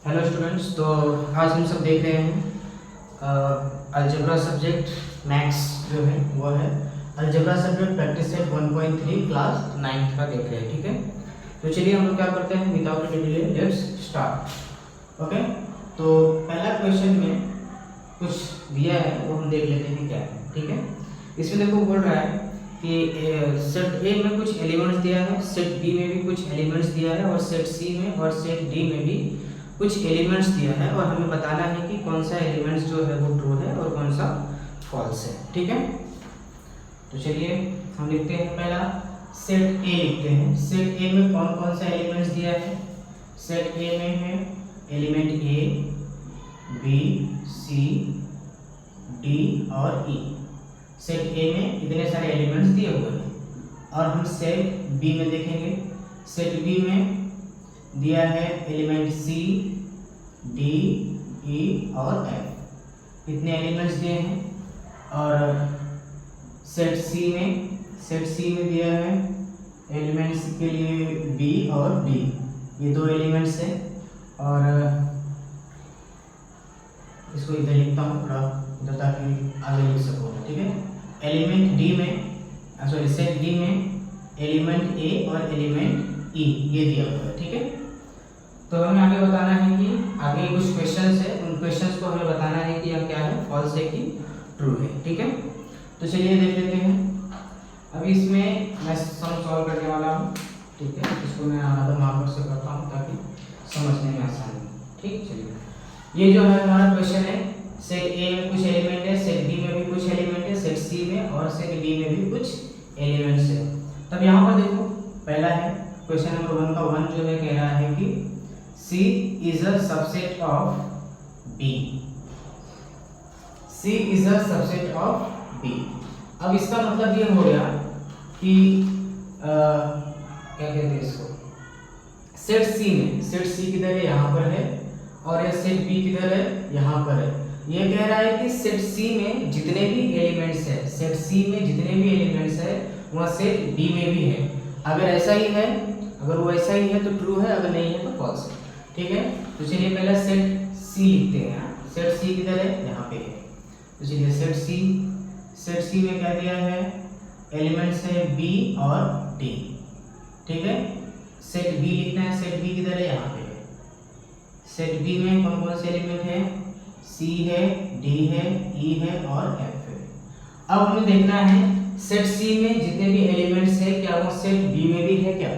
Hello students. तो आज हम सब देख रहे हैं अलजेब्रा सब्जेक्ट मैथ्स जो है वो है algebra subject practice set 1.3 class 9th का देख रहे हैं। ठीक है, तो चलिए हम लोग क्या करते हैं, without any delay let's start. Okay, तो पहला क्वेश्चन में कुछ दिया है वो हम देख लेते हैं क्या है। ठीक है, इसमें देखो बोल रहा है कि सेट ए में कुछ एलिमेंट्स दिया है, सेट बी में भी कुछ एलिमेंट्स दिया है और सेट सी में और सेट डी में भी कुछ एलिमेंट्स दिया है और हमें बताना है कि कौन सा एलिमेंट्स जो है वो ट्रू है और कौन सा फॉल्स है। ठीक है, तो चलिए हम लिखते हैं पहला सेट ए लिखते हैं। सेट ए में कौन कौन सा एलिमेंट्स दिया है। सेट ए में है एलिमेंट ए, बी, सी, डी और ई। सेट ए में इतने सारे एलिमेंट्स दिए हुए हैं और हम सेट बी में देखेंगे। सेट बी में दिया है एलिमेंट सी, डी, ई और एफ, इतने एलिमेंट्स दिए हैं। और सेट सी में दिया है एलिमेंट्स के लिए बी और डी, ये दो एलिमेंट्स हैं। और इसको इधर लिखता हूँ थोड़ा इधर ताकि आगे लिख सकूँ। ठीक है, एलिमेंट डी में सॉरी सेट डी में एलिमेंट ए और एलिमेंट ई ये दिया हुआ है। ठीक है, तो हमें आगे बताना है कि आगे कुछ क्वेश्चंस है, उन क्वेश्चंस को हमें बताना है कि यह क्या है, फॉल्स है कि ट्रू है। ठीक है, तो चलिए देख लेते हैं। अभी इसमें मैं सम सॉल्व करने वाला हूँ। ठीक है, इसको मैं आधा मार्कर से करता हूँ ताकि समझने में आसानी हो। ठीक, चलिए ये जो है हमारा क्वेश्चन है, सेट ए में कुछ एलिमेंट है, सेट बी में भी कुछ एलिमेंट है, सेट सी में और सेट डी में भी कुछ एलिमेंट्स है। तब यहाँ पर देखो पहला है क्वेश्चन नंबर 1 का 1 जो है कह रहा है कि C is a subset of B. C is a subset of B. अब इसका मतलब ये हो गया कि क्या कहते हैं इसको, सेट C में सेट C किधर है, यहाँ पर है, और यह सेट B किधर है, यहाँ पर है। ये कह रहा है कि सेट C में जितने भी एलिमेंट्स है, सेट C में जितने भी एलिमेंट्स है वह सेट B में भी है। अगर ऐसा ही है, अगर वो ऐसा ही है तो ट्रू है, अगर नहीं है तो फॉल्स है। ठीक है, तो चलिए पहला सेट सी लिखते हैं। सेट सी किधर है, यहाँ पे है। तो चलिए सेट सी में क्या दिया है, एलिमेंट्स है बी और डी। ठीक है, सेट बी लिखना है। सेट बी किधर है, यहाँ पे है। सेट बी में कौन कौन से एलिमेंट है, सी है, डी है, ई है और एफ है। अब हमें देखना है सेट सी में जितने भी एलिमेंट्स है क्या वो सेट बी में भी है क्या,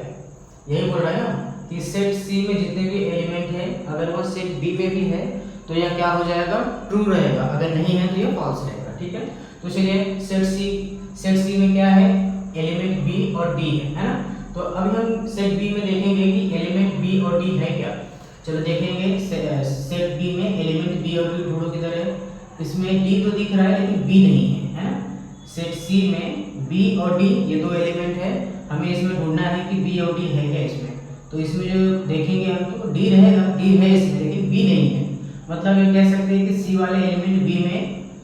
यही बोल रहा है ना कि सेट सी में जितने भी एलिमेंट है अगर वो सेट बी में भी है तो यह क्या हो जाएगा, ट्रू रहेगा, अगर नहीं है तो यह फॉल्स रहेगा। ठीक है, तो चलिए सेट सी में क्या है, एलिमेंट बी और डी है ना। तो अभी हम सेट बी में देखेंगे कि एलिमेंट बी और डी है क्या। चलो देखेंगे सेट बी में एलिमेंट बी और डी ढूंढो किधर है। इसमें डी तो दिख रहा है लेकिन बी नहीं है ना। सेट सी में बी और डी ये दो एलिमेंट है, हमें इसमें ढूंढना है कि बी और डी है क्या इसमें। तो इसमें जो देखेंगे हम तो डी रहेगा, डी है इसमें लेकिन बी नहीं है। मतलब ये कह सकते हैं कि सी वाले एलिमेंट बी में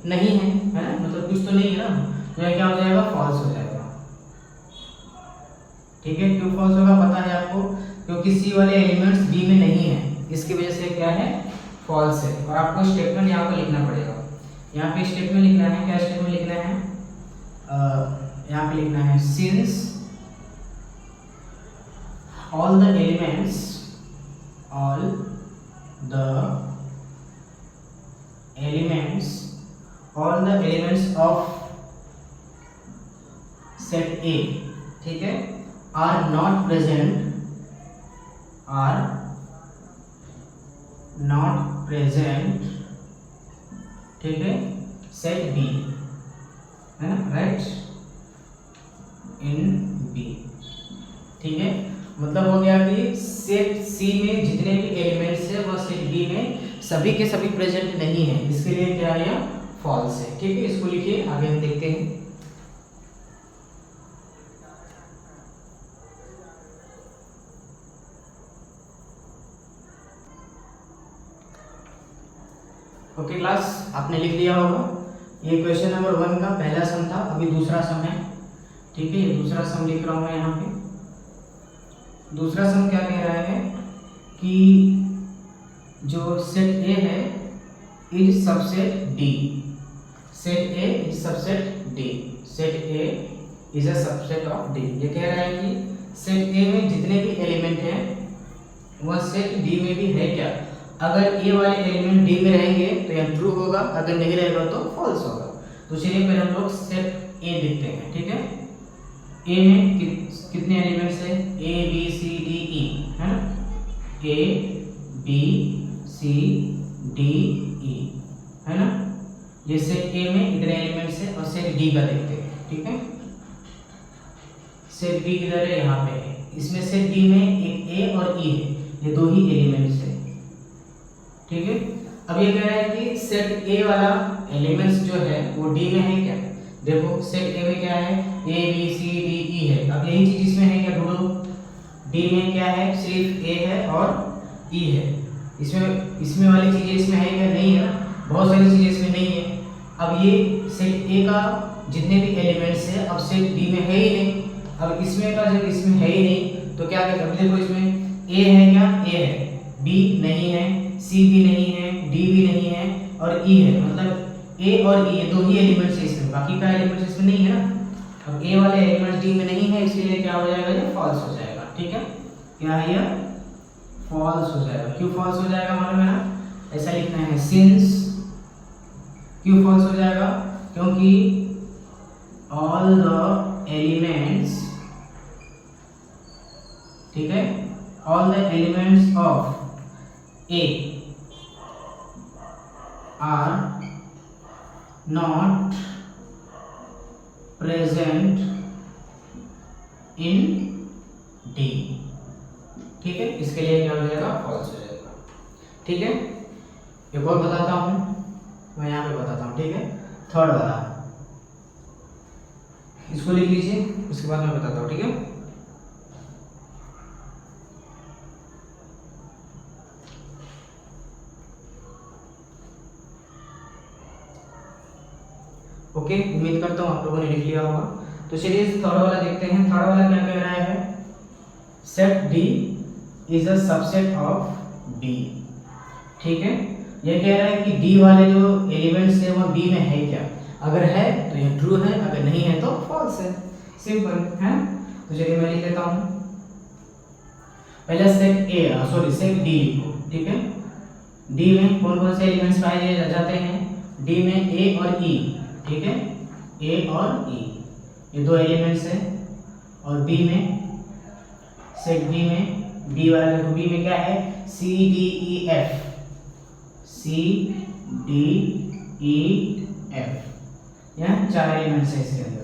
नहीं है ना, मतलब कुछ तो नहीं है ना। तो यह क्या हो जाएगा, फॉल्स हो जाएगा। ठीक है, क्यों फॉल्स होगा पता है आपको, क्योंकि सी वाले एलिमेंट्स बी में नहीं है, इसकी वजह से क्या है, फॉल्स है। और आपको स्टेटमेंट यहाँ पर लिखना पड़ेगा। यहाँ पे स्टेटमेंट लिखना है, क्या स्टेटमेंट लिखना है, यहाँ पे लिखना है since all the elements of set A, ठीक है, are not present ठीक है set B है ना, राइट, इन B। ठीक है, मतलब हो गया कि सेट सी में जितने भी एलिमेंट्स है वो सेट बी में सभी के सभी प्रेजेंट नहीं है, इसके लिए क्या है, फॉल्स है। ठीक है, इसको लिखिए, आगे हम देखते हैं। ओके क्लास, आपने लिख लिया होगा। ये क्वेश्चन नंबर 1 का पहला सम था, अभी दूसरा सम है। ठीक है, ये दूसरा सम लिख रहा हूं मैं यहाँ पे। दूसरा सम क्या कह रहा है कि जो सेट ए है is subset D, set A is subset D, set A is a subset of D. ये कह रहा है कि सेट ए में जितने भी एलिमेंट हैं वह सेट डी में भी है क्या? अगर ए वाले एलिमेंट डी में रहेंगे तो यह ट्रू होगा, अगर नहीं रहेगा तो फॉल्स होगा। तो चलिए फिर हम लोग सेट ए लिखते हैं, ठीक है। ए में कितने एलिमेंट्स है? ए बी सी डी ई, है ना, ए बी सी डी ई, है ना। ये सेट ए में इतने एलिमेंट्स है और सेट डी का देखते हैं, ठीक है। सेट बी किधर है? यहाँ पे है। इसमें सेट डी में एक ए और ई है, ये दो ही एलिमेंट्स है, ठीक है। अब ये कह रहा है कि सेट ए वाला एलिमेंट्स जो है वो डी में है क्या? देखो सेट ए में क्या है? ए बी सी डी ई है। अब यही चीज इसमें है क्या? ढूंढो। डी में क्या है? सिर्फ ए है और ई है। इसमें वाली चीजें इसमें है क्या? नहीं है ना, बहुत सारी चीजें इसमें नहीं है। अब ये सेट ए का जितने भी एलिमेंट्स है अब सेट डी में है ही नहीं। अब इसमें का जब इसमें है ही नहीं तो क्या करें? अब देखो इसमें ए है क्या? ए है, बी नहीं है, सी भी नहीं है, डी भी नहीं है और ई है। मतलब ए और ई दो ही एलिमेंट्स है इसमें, बाकी का एलिमेंट्स इसमें नहीं है ना। अब ए वाले एलिमेंट्स डी में नहीं है, इसलिए क्या हो जाएगा? ये फॉल्स हो जाएगा, ठीक है। क्या है? ये फॉल्स हो जाएगा। क्यों फॉल्स हो जाएगा मालूम है ना? ऐसा लिखना है सिंस। क्यों फॉल्स हो जाएगा? क्योंकि ऑल द एलिमेंट्स, ठीक है, all the elements of A R not present in D, ठीक है। इसके लिए क्या हो जाएगा? फॉल्स हो जाएगा, ठीक है। एक और बताता हूं, मैं यहाँ पे बताता हूँ, ठीक है। थर्ड वाला इसको लिख लीजिए, उसके बाद मैं बताता हूँ, ठीक है। ओके, उम्मीद करता हूँ आप लोगों ने लिख लिया होगा। तो चलिए थर्ड वाला देखते हैं। थर्ड वाला क्या कह रहा है? Set D is a subset of B, ठीक है। ये कह रहा है कि डी वाले जो एलिमेंट्स है वो बी में है क्या? अगर है तो यह ट्रू है, अगर नहीं है तो फॉल्स है, सिंपल है। तो चलिए मैं लिख लेता हूँ। पहले सेट ए सॉरी सेट डी लिखो, ठीक है। डी में कौन कौन से एलिमेंट्स पाए जाते हैं? डी में ए और ई, ठीक है, ए और ई ये दो एलिमेंट्स हैं। और बी में सेट बी में, बी वाला देखो, बी में क्या है? C D E F, C D E F, यहाँ चार एलिमेंट्स है इसके अंदर।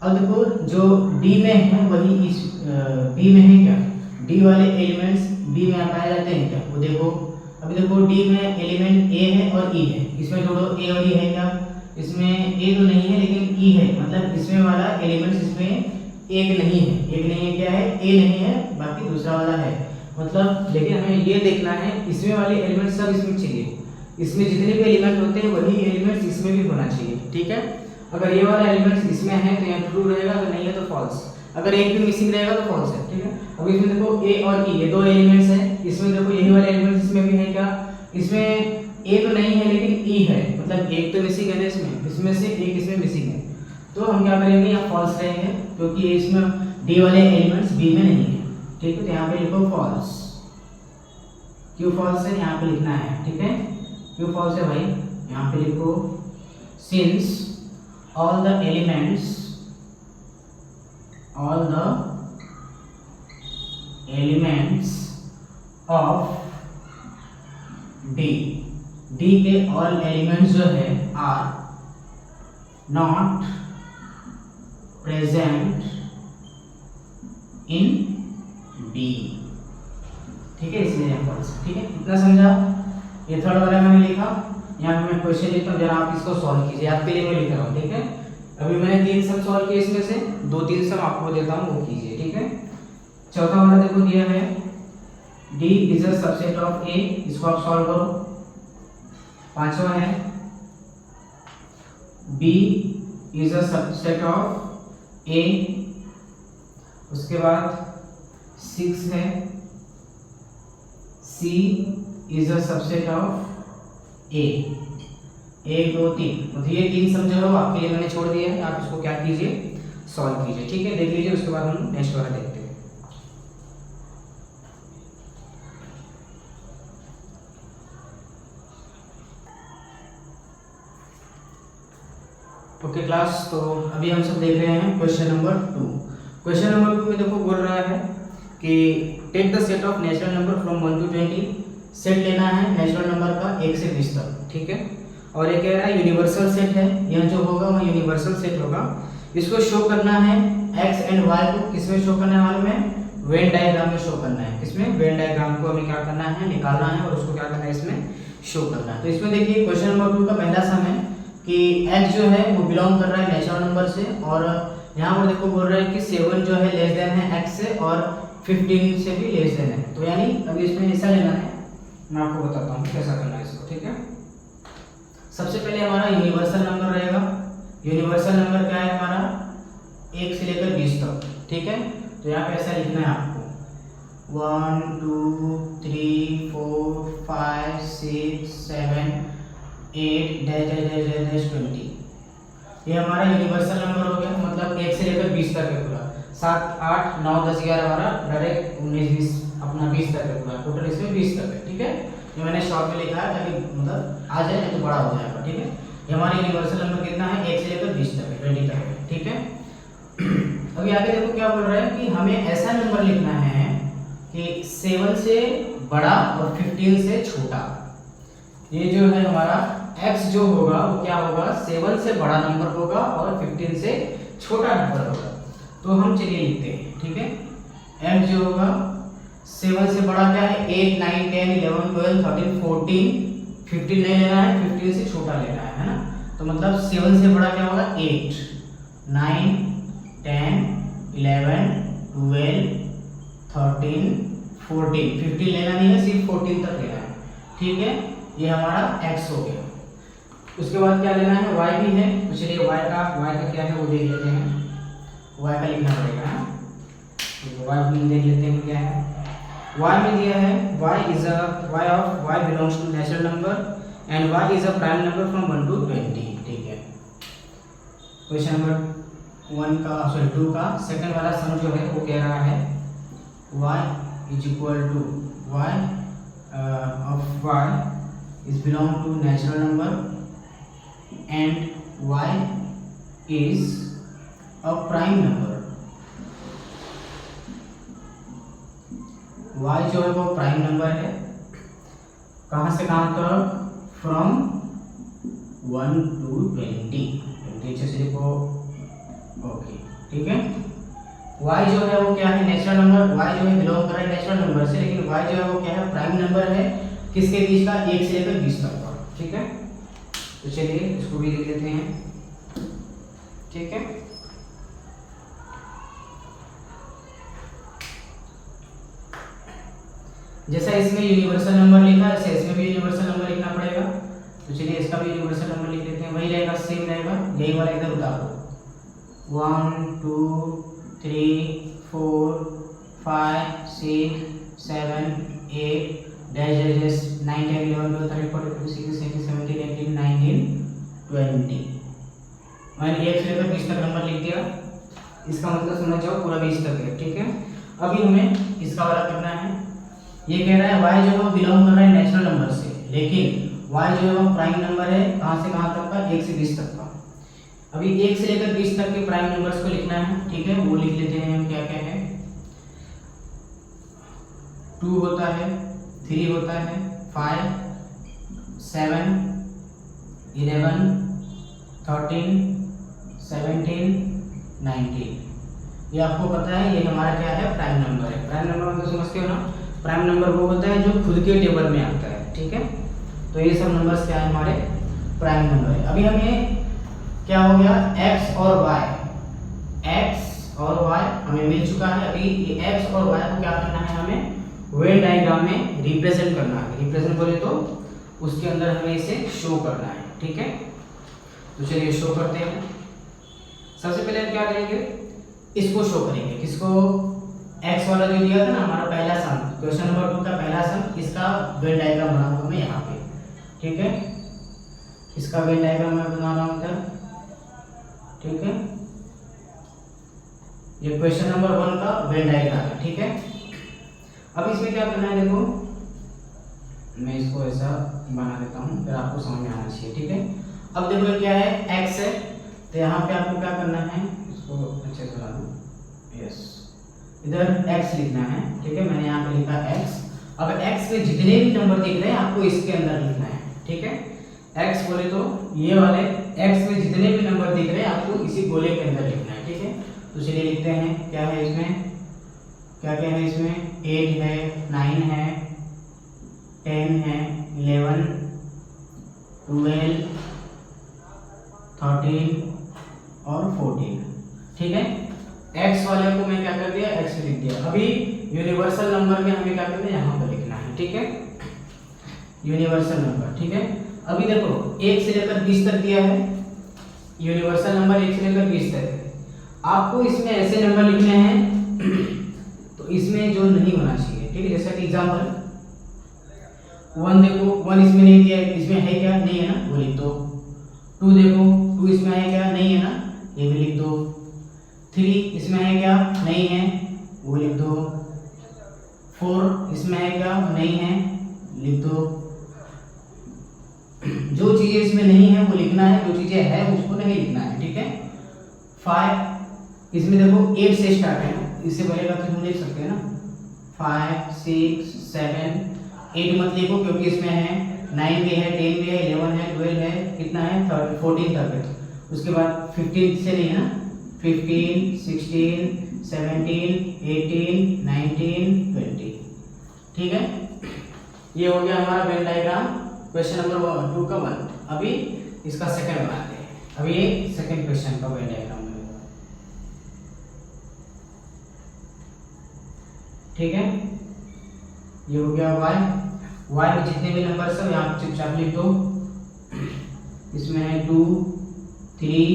अब देखो जो डी में है वही इस बी में है क्या? डी वाले एलिमेंट्स बी में पाए जाते हैं क्या? वो देखो, अभी देखो डी में एलिमेंट ए है और ई है, इसमें जोड़ो ए और ई है क्या? इसमें ए तो नहीं है लेकिन ई है, मतलब इसमें वाला एलिमेंट्स इसमें एक नहीं है। एक नहीं है क्या है? ए नहीं है, बाकी दूसरा वाला है। मतलब लेकिन हमें ये देखना है इसमें वाले एलिमेंट्स सब इसमें चाहिए, इसमें जितने भी एलिमेंट होते हैं वही एलिमेंट्स इसमें भी होना चाहिए, ठीक है। अगर ये वाला एलिमेंट्स इसमें है तो यहाँ ट्रू रहेगा, अगर नहीं है तो फॉल्स। अगर एक भी मिसिंग रहेगा तो फॉल्स है, ठीक है। अब इसमें देखो ए और ई ये दो एलिमेंट्स हैं, इसमें देखो यही वाले एलिमेंट्स इसमें भी है क्या? इसमें ए तो नहीं है लेकिन ई है, मतलब एक तो मिसिंग है ना इसमें से एक इसमें मिसिंग है। तो हम क्या करेंगे? यहाँ फॉल्स रहेंगे क्योंकि इसमें डी वाले एलिमेंट्स बी में नहीं है, ठीक है। तो यहाँ पे लिखो फॉल्स। क्यों फॉल्स है यहाँ पे लिखना है, ठीक है। क्यों फॉल्स है भाई? यहाँ पे लिखो since all the elements of D, D के ऑल एलिमेंट्स जो है are not present in B, ठीक है, इसलिए यहाँ फॉल्स, ठीक है। इतना समझा? ये थर्ड वाला मैंने लिखा। यहाँ पे मैं क्वेश्चन लिखता हूँ, जरा आप इसको सॉल्व कीजिए, आपके लिए मैं लिख रहा हूँ, ठीक है। अभी मैंने 3 सम सॉल्व किए, इसमें से 2-3 सम आपको देता हूँ, वो कीजिए, ठीक है। चौथा वाला देखो दिया है D is a subset of A, इसको आप सॉल्व करो। पांचवा है B is a subset of A, उसके बाद 6 है C is a subset of ए। 1 2 3, मतलब ये 3 सम जो है वो आपके लिए मैंने छोड़ दिया है, आप इसको क्या कीजिए, सॉल्व कीजिए। ठीक है, देख लीजिए, उसके बाद हम नेक्स्ट वाला देखते हैं। ओके क्लास, तो अभी हम सब देख रहे हैं क्वेश्चन नंबर 2। क्वेश्चन नंबर 2 में देखो बोल रहा है कि take the set of natural number from 1 to 20। Set लेना है नेचुरल नंबर का 1 से 20 तक। ठीक है, और ये कह रहा है यूनिवर्सल सेट है, यह जो होगा वह यूनिवर्सल सेट होगा। इसको शो करना है एक्स एंड वाई को, किसमें शो करना है मालूम है, वेन डायग्राम में शो करना है। किसमें, वेन डायग्राम को हमें क्या करना है, निकालना है, और उसको क्या करना है, इसमें शो करना है। तो इसमें देखिए क्वेश्चन नंबर 2 का पहला सम है कि x जो है वो बिलोंग कर रहा है नेचुरल नंबर से, और यहाँ पर देखो बोल रहा है कि 7 जो है लेस देन है x से, और 15 से भी लेस देन है। तो यानी अभी इसमें ऐसा लेना है, मैं आपको बताता हूँ कैसा करना है इसको। ठीक है, सबसे पहले हमारा यूनिवर्सल नंबर रहेगा। यूनिवर्सल नंबर क्या है हमारा, 1 से लेकर 20 तक। ठीक है, तो यहाँ पे ऐसा लिखना है आपको 1 2 3 4 5 6 7 8 dash dash dash dash dash 20। ये हमारा यूनिवर्सल नंबर हो गया, मतलब 1 से लेकर 20 तक है पूरा। 7 8 9 10 11 12 डायरेक्ट 19 20 अपना 20 तक है पूरा, टोटल इसमें 20 तक है। ठीक है, ये मैंने शॉर्ट में लिखा है ताकि मतलब आ जाए, तो बड़ा हो जाएगा। ठीक है, ये हमारा यूनिवर्सल नंबर कितना है, 1 से लेकर 20 तक है, 20 तक है। ठीक है, अभी आगे देखो क्या बोल रहा है कि हमें ऐसा नंबर लिखना है कि 7 से बड़ा और 15 से छोटा। ये जो है हमारा x जो होगा वो क्या होगा, 7 से बड़ा नंबर होगा और 15 से छोटा नंबर होगा। तो हम चलिए लिखते हैं। ठीक है, x जो होगा 7 से बड़ा क्या है, 8 9 10 11 12 13 14 15 नहीं लेना है, 15 से छोटा लेना है ना। तो मतलब 7 से बड़ा क्या होगा, 8 9 10 11 12 13 14 15 लेना नहीं है, सिर्फ 14 तक लेना है। ठीक है, ये हमारा x हो गया। उसके बाद क्या लेना है, y भी है, तो चलिए y का क्या है वो देख लेते हैं। y का लिखना पड़ेगा, तो y भी देख लेते हैं क्या है। y में दिया है y belongs to natural number and y is a prime number from 1 to 20। ठीक है, क्वेश्चन नंबर 2 का सेकंड वाला सम जो है वो कह रहा है y is equal to y of y is belong to natural number and y is a prime number। y जो है वो प्राइम नंबर है, कहाँ से कहाँ तक, फ्रॉम 1 to 20 अच्छे से देखो। ओके, ठीक है, y जो है वो क्या है, नेचुरल नंबर। y जो है बिलोंग कर रहा है नेचुरल नंबर से, लेकिन y जो है वो क्या है, प्राइम नंबर है। किसके बीच का, 1 से लेकर 20 तक का। ठीक है, तो चलिए इसको भी लिख लेते हैं। ठीक है, जैसा इसमें यूनिवर्सल नंबर लिखा है, ऐसे इसमें भी यूनिवर्सल नंबर लिखना पड़ेगा। तो चलिए इसका भी यूनिवर्सल नंबर लिख लेते हैं, वही रहेगा, सेम रहेगा, यही वाला इधर उतारो। 1 2 3 4 5 6 7 8 डैश डैश डैश 9 10 11 12 13 14 15 16 17 18 19 20। मैंने 1 से लेकर 20 तक नंबर लिख दिया, इसका मतलब समझ जाओ पूरा 20 तक है। ठीक है, अभी हमें इसका वाला करना है। ये कह रहा है y जो है बिलोंग कर रहा है नेचुरल नंबर से, लेकिन y जो है प्राइम नंबर है, कहाँ से कहाँ तक का, 1 से 20 तक का। अभी 1 से लेकर 20 तक के प्राइम नंबर्स को लिखना है। ठीक है, वो लिख लेते हैं हम, क्या क्या है। 2 होता है, 3 होता है, 5 7 11 13 17 19। ये आपको पता है, ये हमारा क्या है, प्राइम नंबर है। प्राइम नंबर मतलब समझते हो ना, प्राइम नंबर वो होता है जो खुद के टेबल में आता है। ठीक है, तो ये सब नंबर्स क्या है, हमारे प्राइम नंबर है। अभी हमें क्या हो गया, x और y हमें मिल चुका है। अभी ये x और y को क्या करना है, हमें वेन डायग्राम में रिप्रेजेंट करना है। रिप्रेजेंट बोले तो उसके अंदर हमें इसे शो करना है। ठीक है, तो चलिए शो करते हैं। सबसे पहले हम क्या करेंगे, इसको शो करेंगे। किसको, x वाला जो दिया था ना हमारा पहला सम, क्वेश्चन नंबर 2 का पहला पहला सम, इसका वेन डायग्राम बनाऊंगा मैं यहाँ पे, ठीक है, इसका वेन डायग्राम मैं बना रहा हूँ इधर, ठीक है, ये क्वेश्चन नंबर 1 का वेन डायग्राम है, ठीक है। अब इसमें क्या करना है, देखो मैं इसको ऐसा बना देता हूँ, फिर आपको समझ में आना चाहिए, ठीक है। अब देखो क्या है, x है, तो यहाँ पे आपको क्या करना है, इसको अच्छे से बना दूँ, यस, इधर x लिखना है, ठीक है, मैंने यहाँ पे लिखा x। अब x में जितने भी नंबर दिख रहे हैं आपको इसके अंदर लिखना है, ठीक है। x बोले तो ये वाले x में जितने भी नंबर दिख रहे हैं आपको इसी गोले के अंदर लिखना है, ठीक है। तो चलिए लिखते हैं, क्या है इसमें, क्या क्या है इसमें, 8 है, 9 है, 10 है, 11, 12, 13 और 14, ठीक है। x वाले को मैं क्या कर दिया, x लिख दिया। अभी यूनिवर्सल नंबर में हमें क्या करना है, यहाँ पर लिखना है, ठीक है, यूनिवर्सल नंबर, ठीक है। अभी देखो 1 से लेकर 20 तक दिया है, यूनिवर्सल नंबर 1 से लेकर 20 तक है। आपको इसमें ऐसे नंबर लिखने हैं तो इसमें जो नहीं होना चाहिए, ठीक है, जैसा कि एग्जांपल 1 देखो, 1 इसमें नहीं दिया है, इसमें है क्या, नहीं है ना, वो लिख दो। 2 देखो, 2 इसमें है क्या, नहीं है ना, ये भी लिख दो। 3 इसमें है क्या, नहीं है, वो लिख दो। 4 इसमें है क्या, नहीं है, लिख दो। जो चीजें इसमें नहीं है वो लिखना है, जो चीजें है उसको नहीं लिखना है, ठीक है। 5 इसमें देखो 8 से स्टार्ट है ना, इससे पहले का तो हम लिख सकते हैं ना, 5 6 7, 8 मत लिखो क्योंकि इसमें है 9 भी है, 10 भी है, 11 है, 12 है, कितना है 14 तक है। उसके बाद 15 से नहीं है ना, 15 16 17 18 19 20, ठीक है। ये हो गया हमारा वेन डायग्राम क्वेश्चन नंबर 2 का 1। अभी इसका सेकंड बनाते हैं, अभी ये सेकंड क्वेश्चन का वेन डायग्राम बनेगा, ठीक है। ये हो गया y में जितने भी नंबर सब यहाँ पे चुपचाप लिख दो। इसमें है 2 3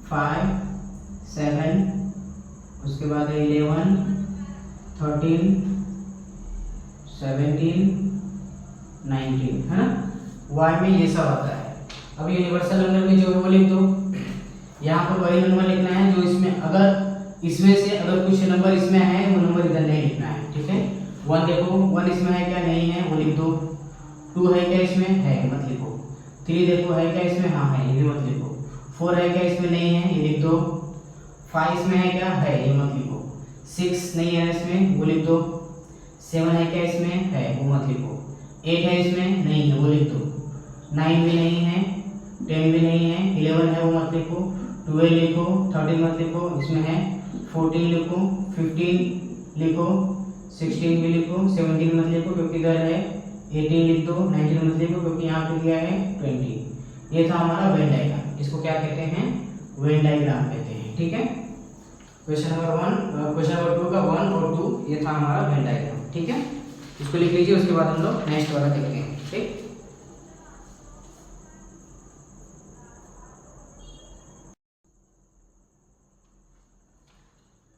5 7, उसके बाद है 11 13 17 19, है ना। y में ये सब आता है। अब यूनिवर्सल नंबर में जो है वो लिख दो। यहाँ पर वही नंबर लिखना है जो इसमें, अगर इसमें से अगर कुछ नंबर इसमें है वो नंबर इधर नहीं लिखना है, ठीक है। 1 देखो, 1 इसमें है क्या, नहीं है, वो लिख दो। 2 है क्या इसमें, है, मत लिखो। 3 देखो है क्या इसमें, हाँ है, ये भी मत लिखो। 4 है क्या इसमें, नहीं है, ये लिख दो। 5 इसमें है क्या, है, ये मत लिखो। 6 नहीं है इसमें, वो लिख दो। 7 है क्या इसमें, है, वो मत लिखो। 8 है इसमें, नहीं है, वो लिख दो। 9 भी नहीं है, 10 भी नहीं है, 11 है, वो मत लिखो। 12 लिखो, 13 मत लिखो, इसमें है। 14 लिखो, 15 लिखो, 16 भी लिखो, 17 मत लिखो क्योंकि इधर है। 18 लिख दो, 19 मत लिखो क्योंकि यहाँ पे दिया है 20। ये था हमारा वेन डायग्राम, इसको क्या कहते हैं, वेन डायग्राम कहते हैं, ठीक है। क्वेश्चन नंबर 1, क्वेश्चन नंबर 2 का 1 और 2 ये था हमारा वेन डायग्राम, ठीक है। इसको लिख लीजिए, उसके बाद हम लोग नेक्स्ट वाला देखते हैं, ठीक।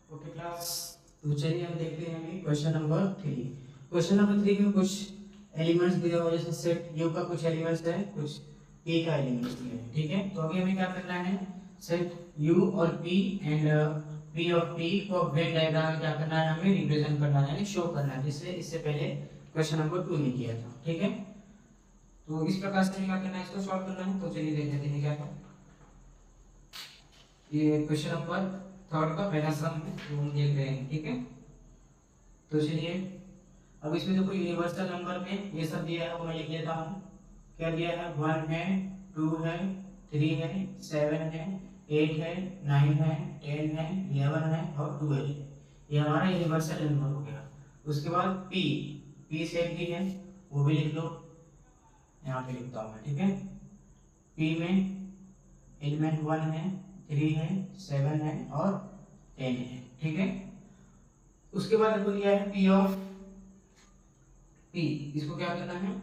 ओके क्लास, तो चलिए हम देखते हैं अभी क्वेश्चन नंबर 3। क्वेश्चन नंबर 3 में कुछ एलिमेंट्स दिया हुआ, जैसे सेट यू का कुछ एलिमेंट्स है, कुछ पी का एलिमेंट्स दिया है, ठीक है। तो अभी हमें क्या करना है, सेट यू और P and P of P को वेन डायग्राम में क्या करना है, हमें रिप्रेजेंट करना है, यानी शो करना है, जिससे इससे पहले क्वेश्चन नंबर 2 में किया था, ठीक है। तो इस प्रकार से क्या करना है, इसको सॉल्व करना है। तो चलिए देख लेते हैं क्या है। ये क्वेश्चन नंबर 3 का पहला सम है, तो हम देख रहे हैं, ठीक है। तो चलिए अब इसमें देखो यूनिवर्सल नंबर में ये सब दिया है, वो मैं लिख लेता हूँ। क्या दिया है, 1 है, 2 है, 3 है, 7 है, 8 है, 9 है, 10 है, 11 है और 12 है। ये हमारा यूनिवर्सल नंबर हो गया। उसके बाद पी सेट भी है, वो भी लिख लो, यहाँ पे लिखता हूँ मैं, ठीक है। पी में एलिमेंट 1 है, 3 है, 7 है और 10 है, ठीक है। उसके बाद देखो दिया है पी ऑफ पी, इसको क्या करना है,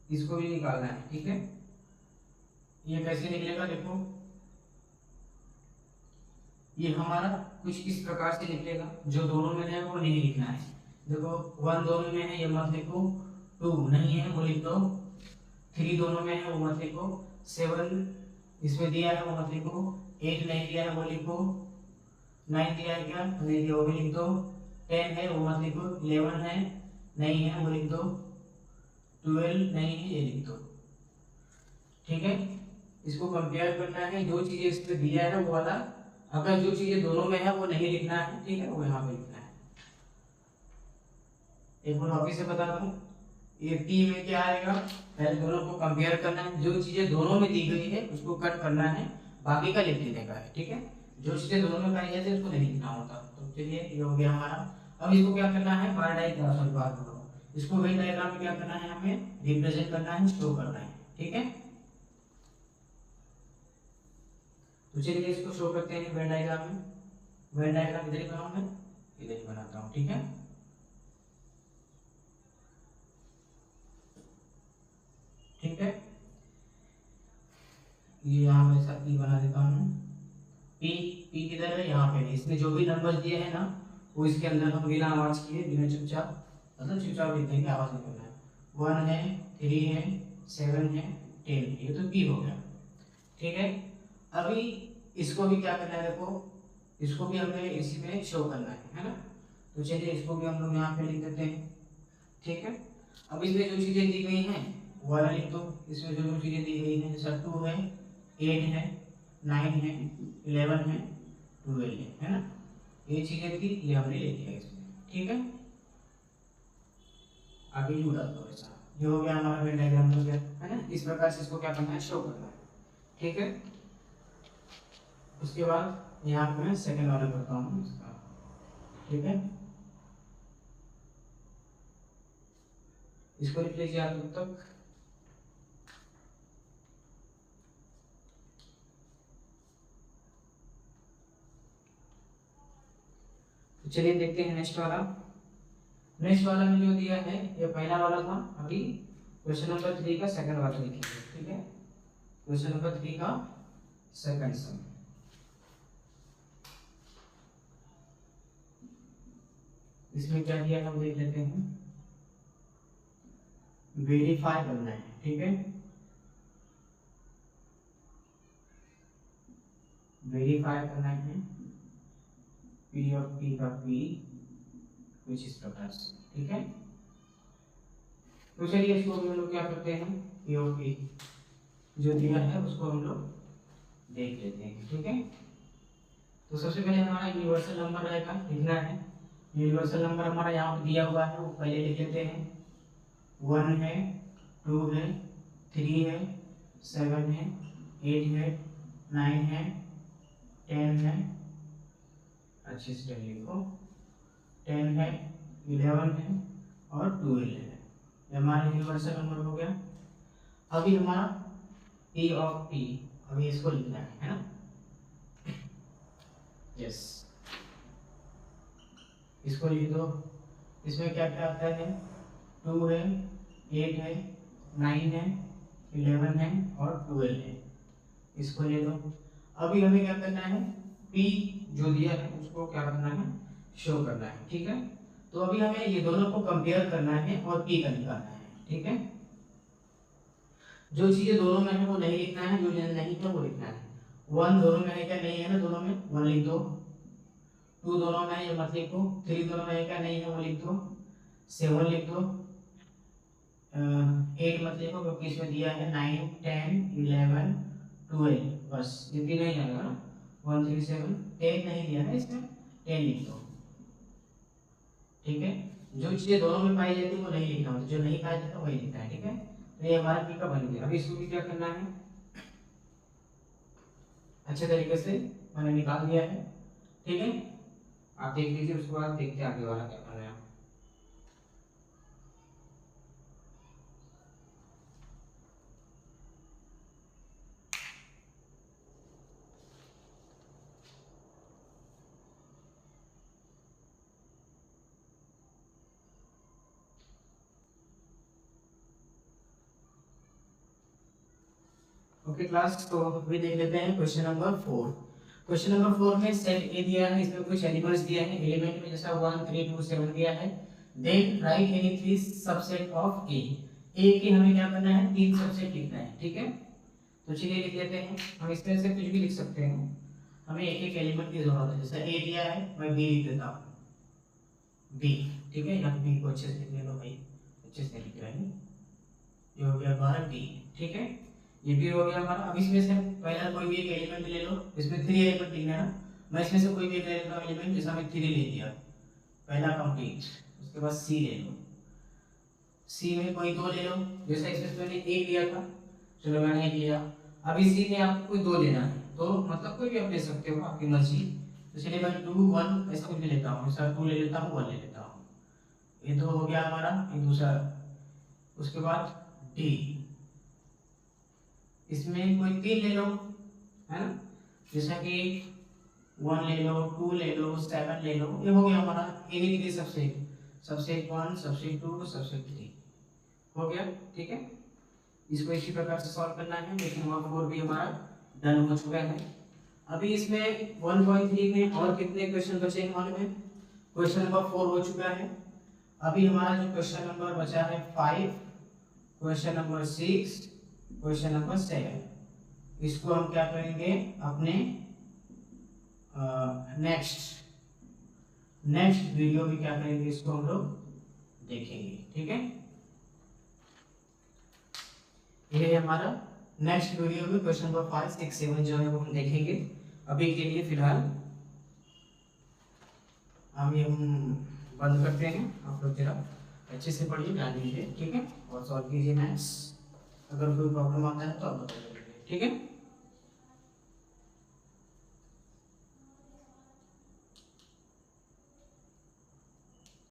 इसको भी निकालना है, ठीक है। ये कैसे निकलेगा, देखो ये हमारा कुछ इस प्रकार से निकलेगा, जो दोनों में है वो नहीं लिखना है। देखो 1 दोनों में है, ये मत लिखो। 2 नहीं है, वो लिख दो। 3 दोनों में है, वो मत लिखो। 7 इसमें दिया है, वो मत लिखो। 8 नहीं दिया है, वो लिखो। 9 दिया है क्या? नहीं दिया, वो भी लिख दो। 10 है, वो मत लिखो। 11 है, नहीं है, वो लिख दो। 12 नहीं है, ये लिख दो। ठीक है, इसको कंपेयर करना है, जो चीजें इसमें दिया है वो वाला, अगर जो चीजें दोनों में है वो नहीं लिखना है, ठीक है, वो यहाँ पे लिखना है। एक बार वापिस से बता दूं, ये टी में क्या आएगा, पहले दोनों को कंपेयर करना है, जो चीजें दोनों में दी गई है उसको कट करना है, बाकी का लिख देने का है। ठीक है, जो चीजें दोनों में पाई जाती है उसको नहीं लिखना होता। तो चलिए ये हो गया हमारा। अब इसको क्या करना है, बार डायग्राम, बात करो इसको, वेन डायग्राम में क्या करना है, हमें रिप्रेजेंट करना है, शो करना है। ठीक है, तो चलिए इसको शो करते हैं वेन डायग्राम में। वेन डायग्राम इधर ही बनाऊं, मैं इधर ही बनाता हूँ। ठीक है, ठीक है, ये यहाँ मैं साथ ही बना देता हूँ। पी, पी किधर है, यहाँ पे है। इसमें जो भी नंबर दिए हैं ना, वो इसके अंदर हम बिना आवाज किए, बिना चुपचाप, मतलब चुपचाप लिख देंगे, आवाज नहीं करना है। 1 है, 3 है, 7 है, 10 है, ये तो पी हो गया। ठीक है, अभी इसको भी क्या करना है, देखो इसको भी हमें इसी में शो करना है ना। तो चलिए इसको भी हम लोग यहाँ पे लिख देते हैं। ठीक है, अब इसमें जो चीजें दी गई हैं वो वाला लिख दो। इसमें जो जो चीजें दी गई हैं, जैसा 2 है, 8 है, 9 है, 11 है, 12 है ना, ये चीजें थी, ये हमने लिख दिया इसमें। ठीक है, आगे यू डाल दो ऐसा। ये हो गया हमारा वेन डायग्राम हो गया, है ना। इस प्रकार से इसको क्या करना है, शो करना है। ठीक है, उसके बाद यहाँ पे मैं सेकंड वाला करता हूँ इसका। ठीक है, इसको लिख लीजिए आप तब तक। तो चलिए देखते हैं नेक्स्ट वाला। नेक्स्ट वाला में जो दिया है, ये पहला वाला था, अभी क्वेश्चन नंबर 3 का सेकंड वाला लिखेंगे। ठीक है, क्वेश्चन नंबर 3 का सेकंड सम। इसमें क्या दिया है हम देख लेते हैं। वेरीफाई करना है। ठीक है, वेरीफाई करना है पी ऑफ पी का पी कुछ इस प्रकार से। ठीक है, तो चलिए इसको हम लोग क्या करते हैं, पी ऑफ पी जो दिया है उसको हम लोग देख लेते हैं। ठीक है, तो सबसे पहले हमारा यूनिवर्सल नंबर रहेगा, लिखना है। यूनिवर्सल नंबर हमारा यहाँ पर दिया हुआ है, वो पहले लिख लेते हैं। 1 है, 2 है, 3 है, 7 है, 8 है, 9 है, 10 है, अच्छे से लिखो। 10 है, 11 है और 12 है। ये हमारा यूनिवर्सल नंबर हो गया। अभी हमारा पी ऑफ पी, अभी इसको लिखना है ना। यस, इसको लिख दो। इसमें क्या क्या आता है, 2 है, 8 है, 9 है, 11 है और 12 है, इसको ले दो। अभी हमें क्या करना है, P जो दिया है उसको क्या करना है, शो करना है। ठीक है, तो अभी हमें ये दोनों को कंपेयर करना है और P का निकालना है। ठीक है, जो चीजें दोनों में है वो नहीं लिखना है, जो नहीं है वो लिखना है। 1 दोनों में है क्या, नहीं है ना, दोनों में 1 लिख दो। 2 दोनों में है, ये मत लिखो। 3 दोनों में है क्या, नहीं है, वो लिख दो। 7 लिख दो। 8 मत लिखो क्योंकि इसमें दिया है 9, 10, 11, 12, बस ये तीन ही आएगा ना। 1, 3, 7, 10 नहीं दिया है इसमें, 10 लिख दो। ठीक है, जो चीजें दोनों में पाई जाती है वो नहीं लिखना होता, जो नहीं पाया जाता वही लिखना है। ठीक है, तो ये हमारा पी का बन गया। अभी इसको भी क्या करना है, अच्छे तरीके से मैंने निकाल दिया है। ठीक है, आप देख लीजिए, उसके बाद देखते हैं आगे वाला क्या करना है। ओके क्लास, तो अभी देख लेते हैं क्वेश्चन नंबर 4। क्वेश्चन नंबर 4 में सेट ए दिया है, इसमें कुछ एलिमेंट्स दिए हैं। एलिमेंट में जैसा 1, 3, 2, 7 दिया है। Then write any 3 subset of A. A के हमें क्या करना है, 3 सबसेट लिखना है, ठीक है। तो चलिए लिख लेते हैं, हम इस तरह से कुछ भी लिख सकते हैं, हमें एक एक एलिमेंट की जरूरत है। जैसे ए दिया है, मैं बी लिख देता हूँ, बी, ठीक है। यहाँ बी को अच्छे से लिख लो भाई, अच्छे से लिख रहे हैं। ये हो गया हमारा बी, ठीक है, ये भी हो गया हमारा। अब इसमें से पहला कोई भी एक एलिमेंट ले लो, इसमें 3 एलिमेंट लिखना है ना, मैं इसमें से कोई भी एक एलिमेंट, जैसा मैं 3 ले लिया, पहला कंप्लीट। उसके बाद सी ले लो, सी में कोई 2 ले लो, जैसा इसमें मैंने 1 लिया था, चलो मैंने 1 लिया। अब इसी में आपको कोई 2 लेना है, तो मतलब कोई भी आप ले सकते हो, आपकी मर्जी। तो चलिए मैं 2 1 ऐसा कुछ भी लेता हूँ, ऐसा 2 ले लेता हूँ, 1 ले लेता हूँ, ये 2 हो गया हमारा, ये दूसरा। उसके बाद डी, इसमें कोई 3 ले लो, है ना, जैसा कि 1 ले लो, 2 ले लो, 7 ले लो, ये हो गया हमारा इन्हीं के लिए सबसेट, सबसेट 1, सबसेट 2, सबसेट 3 हो गया, ठीक है। इसको इसी प्रकार से सॉल्व करना है, लेकिन 1 4 भी हमारा डन हो चुका है। अभी इसमें 1.3 में और कितने क्वेश्चन बचे हैं मालूम है? क्वेश्चन नंबर 4 हो चुका है। अभी हमारा जो क्वेश्चन नंबर बचा है 5, क्वेश्चन नंबर 6, क्वेश्चन नंबर 7, इसको हम क्या करेंगे अपने नेक्स्ट वीडियो में क्या करेंगे, इसको हम लोग देखेंगे, ठीक है। ये हमारा नेक्स्ट वीडियो में क्वेश्चन नंबर 5 6 7 जो है वो हम देखेंगे। अभी के लिए फिलहाल हम ये बंद करते हैं, आप लोग जरा अच्छे से पढ़िए, ध्यान दीजिए, ठीक है, और सॉल्व कीजिए मैथ्स। अगर कोई प्रॉब्लम आता है तो आप बताइए, ठीक है।